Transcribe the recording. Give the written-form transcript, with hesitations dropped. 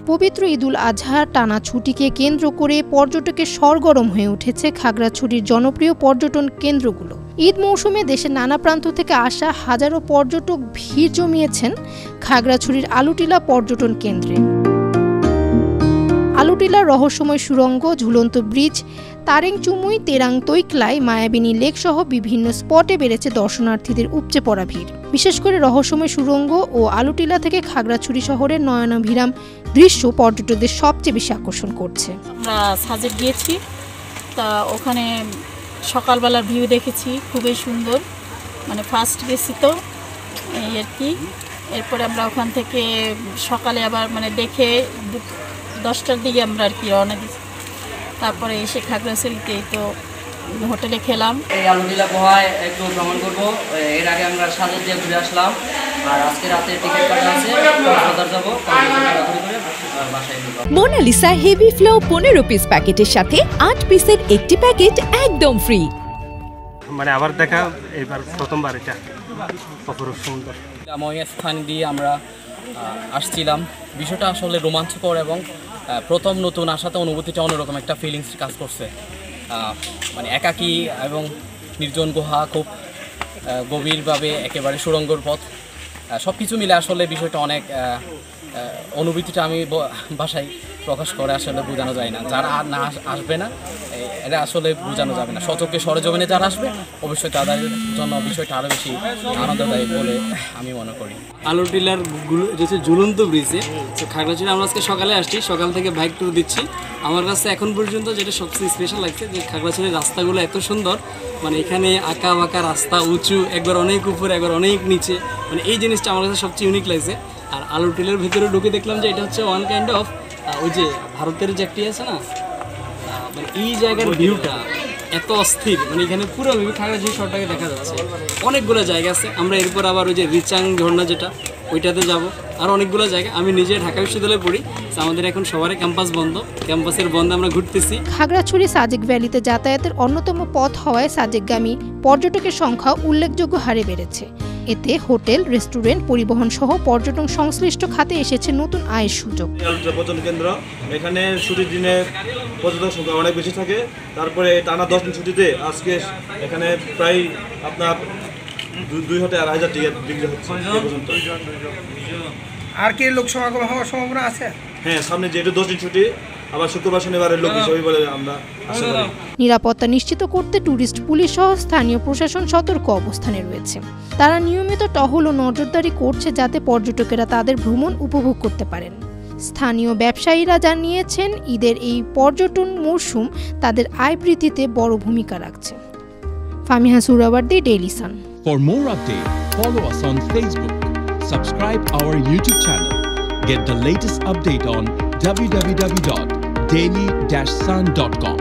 পবিত্র ঈদুল আজহার টানা ছুটিকে কেন্দ্র করে পর্যটকের সরগরম হয়ে উঠেছে খাগড়াছড়ির জনপ্রিয় পর্যটন কেন্দ্রগুলো। ঈদ মৌসুমে দেশের নানা প্রান্ত থেকে আসা হাজারো পর্যটক ভিড় জমিয়েছেন খাগড়াছড়ির আলুটিলা পর্যটন কেন্দ্রে। আলুটিলার রহস্যময় সুড়ঙ্গ, ঝুলন্ত ব্রিজ, তারেংচুমুই, তেরাং তৈকলাই, মায়াবিনী লেক সহ বিভিন্ন স্পটে বেড়েছে দর্শনার্থীদের উপচে পড়া ভিড়। বিশেষ করে রহস্যময় সুড়ঙ্গ ও আলুটিলা থেকে খাগড়াছড়ি শহরের নয়নাভিরাম দৃশ্য পর্যটকদের সবচেয়ে বেশি আকর্ষণ করছে। আমরা সাজেক গিয়েছি, তা ওখানে সকালবেলার ভিউ দেখেছি, খুবই সুন্দর। মানে ফার্স্ট গেছি তো এই আর কি। এরপরে আমরা ওখান থেকে সকালে আবার মানে দেখে 10টার দিকে আমরা আর কি রওনা দিচ্ছি। তারপরে এসে খাগড়াছড়িতে তো হোটেলে খেলাম। এই আলুটিলা গুহায় একটু ভ্রমণ করবো। এর আগে আমরা সাজেক দিয়ে ঘুরে আসলাম, আর আজকে রাতে টিকিট কাটা আছে, কক্সবাজার যাবো। মোনালিসা হেভি ফ্লো 15 পিস প্যাকেটের সাথে 8 পিসের একটি প্যাকেট একদম ফ্রি। মানে আবার দেখা এবার প্রথমবার, এটা অপরূপ সুন্দর। স্থান দিয়ে আমরা আসছিলাম। বিষয়টা আসলে রোমাঞ্চকর এবং প্রথম নতুন আসাতে অনুভূতিটা অন্যরকম একটা ফিলিংস কাজ করছে। মানে একাকী এবং নির্জন গুহা, খুব গভীরভাবে একেবারে সুড়ঙ্গর পথ, সব কিছু মিলে আসলে বিষয়টা অনেক অনুভূতিটা আমি ভাষায় প্রকাশ করে আসলে বোঝানো যায় না। যারা না আসবে না এটা আসলে বোঝানো যাবে না। সচক্ষে সরেজমিনে যারা আসবে অবশ্যই তাদের জন্য বিষয়টা আরও বেশি আনন্দদায়ক বলে আমি মনে করি। আলুটিলার যে ঝুলন্ত ব্রিজে খাগড়াছড়ি আমরা আজকে সকালে আসছি, সকাল থেকে বাইক ট্যুর দিচ্ছি। আমার কাছে এখন পর্যন্ত যেটা সবচেয়ে স্পেশাল লাগছে যে খাগড়াছড়ির রাস্তাগুলো এত সুন্দর। মানে এখানে আঁকা বাঁকা রাস্তা, উঁচু, একবার অনেক উপরে একবার অনেক নিচে, মানে এই জিনিসটা আমার কাছে সবচেয়ে ইউনিক লাগছে। আর আলুটিলার ভিতরে ঢুকে দেখলাম যে এটা হচ্ছে ওয়ান কাইন্ড অফ ওই যে ভারতের যে একটি আছে না, মানে এই জায়গার ভিউটা এত অস্থির। মানে এখানে পুরো খাগড়াছড়ি শহরটাকে দেখা যাচ্ছে। অনেকগুলো জায়গা আছে। আমরা এরপর আবার ওই যে রিচাং ঝর্ণা যেটা, ওইটাতে যাব। আর অনেকগুলো জায়গা। আমি নিজে ঢাকা বিশ্ববিদ্যালয়ে পড়ি, আমাদের এখন সবারই ক্যাম্পাস বন্ধ। ক্যাম্পাসের বন্ধে আমরা ঘুরতেছি। খাগড়াছড়ি সাজেক ভ্যালিতে যাতায়াতের অন্যতম পথ হওয়ায় সাজেকগামী পর্যটকের সংখ্যা উল্লেখযোগ্য হারে বেড়েছে। এতে হোটেল, রেস্টুরেন্ট, পরিবহন সহ পর্যটন সংশ্লিষ্ট খাতে এসেছে নতুন আয়ের সুযোগ। পর্যটন কেন্দ্র, এখানে ছুটির দিনে পর্যটক সংখ্যা অনেক বেশি থাকে। তারপরে টানা 10 দিন ছুটিতে আজকে এখানে প্রায় আপনার 2,000 টিকিট বিক্রি হচ্ছে। আর কি লোক সমাগম হওয়ার সম্ভাবনা আছে? হ্যাঁ, সামনে যেহেতু 10 দিন ছুটি, আবার শুক্রবার শনিবারের লোক হিসেবে বলে আমরা আশা করি। নিরাপত্তা নিশ্চিত করতে ট্যুরিস্ট পুলিশ সহ স্থানীয় প্রশাসন সতর্ক অবস্থানে রয়েছে। তারা নিয়মিত টহল ও নজরদারি করছে যাতে পর্যটকেরা তাদের ভ্রমণ উপভোগ করতে পারেন। স্থানীয় ব্যবসায়ীরা জানিয়েছেন ঈদের এই পর্যটন মৌসুম তাদের আয় বৃদ্ধিতে বড় ভূমিকা রাখছে। Famiha Suhrawardy, Daily Sun. For more updates, follow us on Facebook. Subscribe our YouTube channel. Get the latest update on www.daily-sun.com.